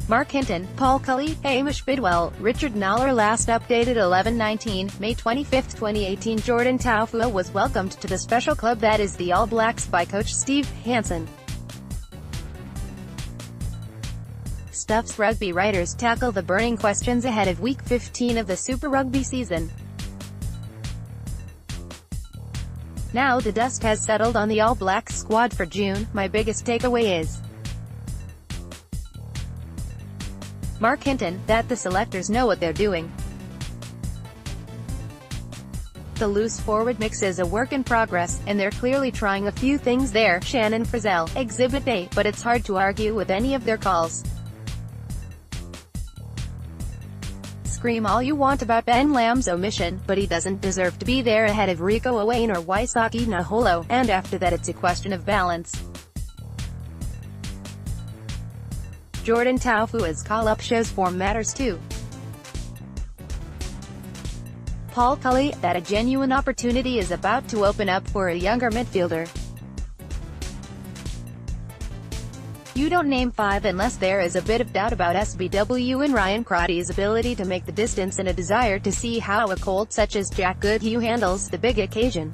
Marc Hinton, Paul Cully, Hamish Bidwell, Richard KNOWLER Last updated 11/19, May 25, 2018. Jordan Taufua was welcomed to the special club that is the All Blacks by coach Steve Hansen. Stuff's rugby writers tackle the burning questions ahead of Week 15 of the Super Rugby season. Now the dust has settled on the All Blacks squad for June. My biggest takeaway is Marc Hinton, that the selectors know what they're doing. The loose forward mix is a work in progress, and they're clearly trying a few things there. Shannon Frizzell, Exhibit A, but it's hard to argue with any of their calls. Scream all you want about Ben Lamb's omission, but he doesn't deserve to be there ahead of Rico Owain or Waisake Naholo, and after that it's a question of balance. Jordan Taufua's call-up shows form matters too. Paul Cully, that a genuine opportunity is about to open up for a younger midfielder. You don't name five unless there is a bit of doubt about SBW and Ryan Crotty's ability to make the distance and a desire to see how a Colt such as Jack Goodhue handles the big occasion.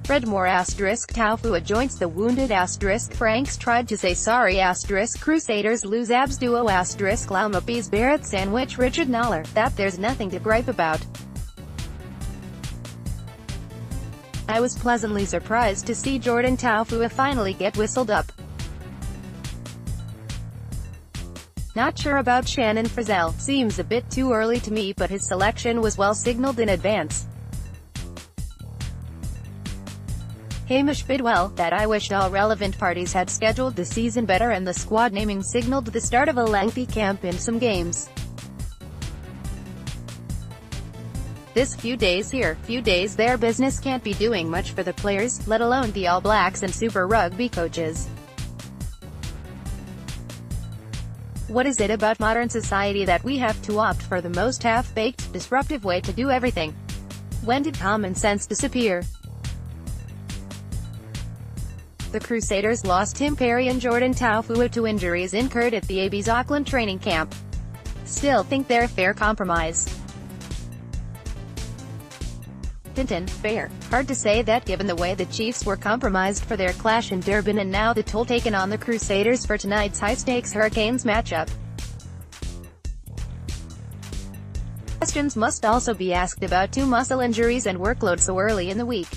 Redmore Taufua joints the wounded Franks tried to say sorry Crusaders lose abs duo Laumapees Barrett sandwich Richard KNOWLER, that there's nothing to gripe about. I was pleasantly surprised to see Jordan Taufua finally get whistled up. Not sure about Shannon Frizzell, seems a bit too early to me, but his selection was well signaled in advance. Hamish Bidwell, that I wished all relevant parties had scheduled the season better and the squad naming signaled the start of a lengthy camp and some games. This few days here, few days there business can't be doing much for the players, let alone the All Blacks and Super Rugby coaches. What is it about modern society that we have to opt for the most half-baked, disruptive way to do everything? When did common sense disappear? The Crusaders lost Tim Perry and Jordan Taufua to injuries incurred at the AB's Auckland training camp. Still think they're a fair compromise. Hinton, fair. Hard to say that given the way the Chiefs were compromised for their clash in Durban and now the toll taken on the Crusaders for tonight's high-stakes Hurricanes matchup. Questions must also be asked about two muscle injuries and workload so early in the week.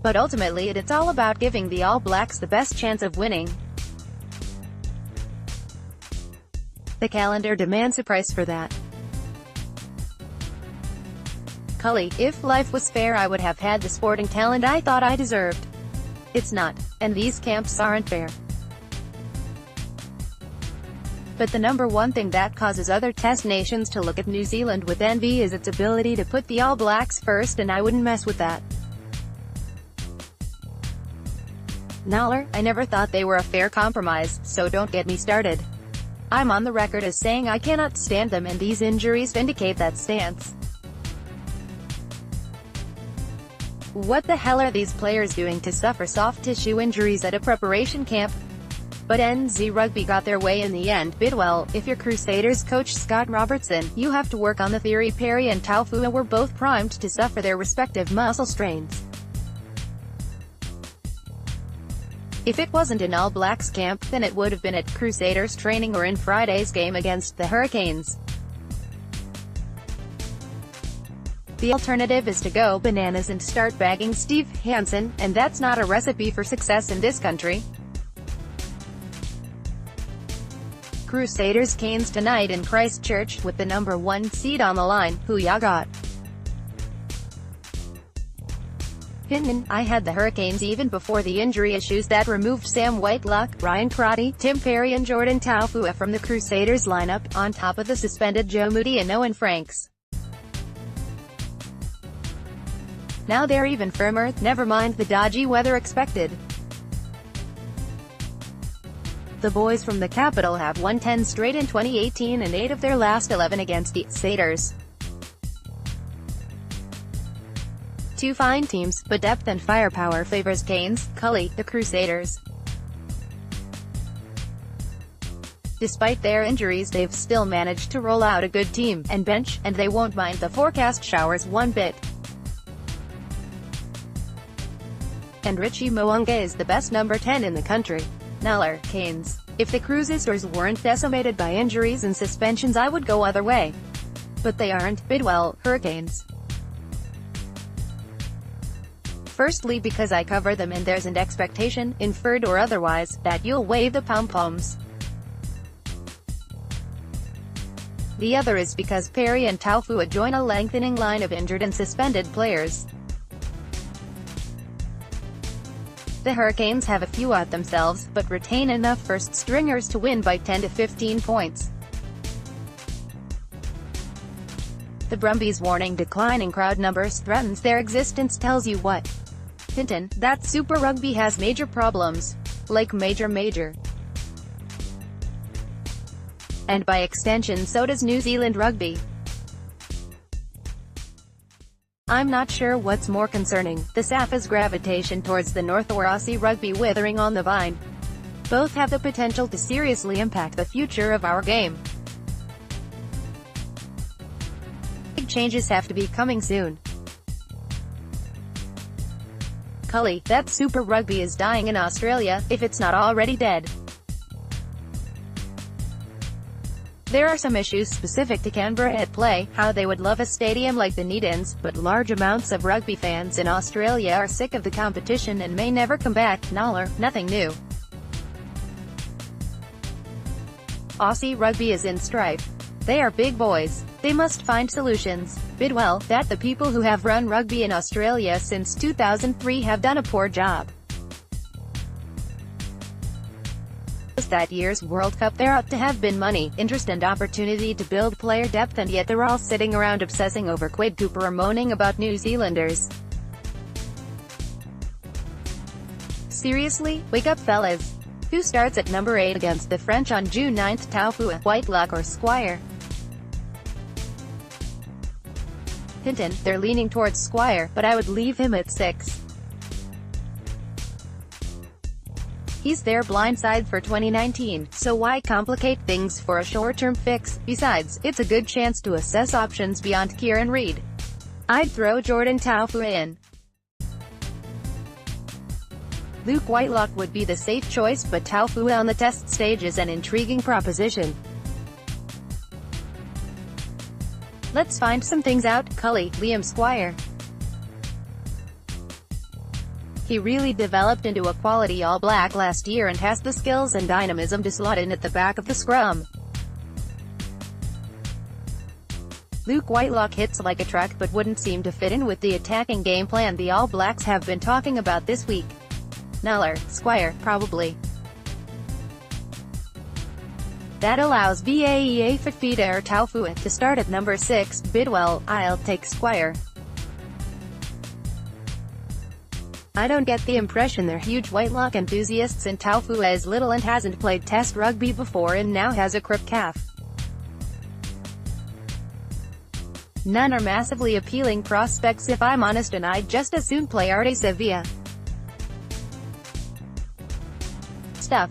But ultimately it's all about giving the All Blacks the best chance of winning. The calendar demands a price for that. Cully, if life was fair I would have had the sporting talent I thought I deserved. It's not, and these camps aren't fair. But the number one thing that causes other test nations to look at New Zealand with envy is its ability to put the All Blacks first, and I wouldn't mess with that. KNOWLER, I never thought they were a fair compromise, so don't get me started. I'm on the record as saying I cannot stand them, and these injuries vindicate that stance. What the hell are these players doing to suffer soft tissue injuries at a preparation camp? But NZ Rugby got their way in the end. Bidwell, if you're Crusaders coach Scott Robertson, you have to work on the theory Perry and Taufua were both primed to suffer their respective muscle strains. If it wasn't an All Blacks camp, then it would have been at Crusaders training or in Friday's game against the Hurricanes. The alternative is to go bananas and start bagging Steve Hansen, and that's not a recipe for success in this country. Crusaders Canes tonight in Christchurch, with the number 1 seed on the line. Who ya got? Hinton, I had the Hurricanes even before the injury issues that removed Sam Whitelock, Ryan Crotty, Tim Perry and Jordan Taufua from the Crusaders lineup, on top of the suspended Joe Moody and Owen Franks. Now they're even firmer, never mind the dodgy weather expected. The boys from the capital have won 10 straight in 2018 and 8 of their last 11 against the Crusaders. Two fine teams, but depth and firepower favors Canes, Cully, the Crusaders. Despite their injuries, they've still managed to roll out a good team and bench, and they won't mind the forecast showers one bit. And Richie Mo'unga is the best number 10 in the country. KNOWLER, Canes. If the Crusaders weren't decimated by injuries and suspensions, I would go other way. But they aren't. Bidwell, Hurricanes. Firstly, because I cover them and there's an expectation, inferred or otherwise, that you'll wave the pom-poms. The other is because Perry and Taufua join a lengthening line of injured and suspended players. The Hurricanes have a few out themselves, but retain enough first-stringers to win by 10 to 15 points. The Brumbies' warning declining crowd numbers threatens their existence tells you what. Hinton, that Super Rugby has major problems. Like major. And by extension so does New Zealand Rugby. I'm not sure what's more concerning, the SAFA's gravitation towards the North or Aussie Rugby withering on the vine. Both have the potential to seriously impact the future of our game. Big changes have to be coming soon. CULLY, that Super Rugby is dying in Australia, if it's not already dead. There are some issues specific to Canberra at play, how they would love a stadium like the Needens, but large amounts of rugby fans in Australia are sick of the competition and may never come back. KNOWLER, nothing new. Aussie Rugby is in strife. They are big boys. They must find solutions. Bidwell, that the people who have run rugby in Australia since 2003 have done a poor job. That year's World Cup there ought to have been money, interest and opportunity to build player depth, and yet they're all sitting around obsessing over Quade Cooper or moaning about New Zealanders. Seriously? Wake up fellas. Who starts at number 8 against the French on June 9? Taufua, Whitelock or Squire? Hinton, they're leaning towards Squire, but I would leave him at 6. He's their blindside for 2019, so why complicate things for a short-term fix? Besides, it's a good chance to assess options beyond Kieran Reid. I'd throw Jordan Taufua in. Luke Whitelock would be the safe choice, but Taufua on the test stage is an intriguing proposition. Let's find some things out. CULLY, Liam Squire. He really developed into a quality All Black last year and has the skills and dynamism to slot in at the back of the scrum. Luke Whitelock hits like a truck but wouldn't seem to fit in with the attacking game plan the All Blacks have been talking about this week. KNOWLER, Squire, probably. That allows Vaea Fifita or Taufua to start at number 6. Bidwell, I'll take Squire. I don't get the impression they're huge Whitelock enthusiasts, and Taufua is little and hasn't played test rugby before and now has a crip calf. None are massively appealing prospects if I'm honest, and I'd just as soon play Arte Sevilla. Stuff.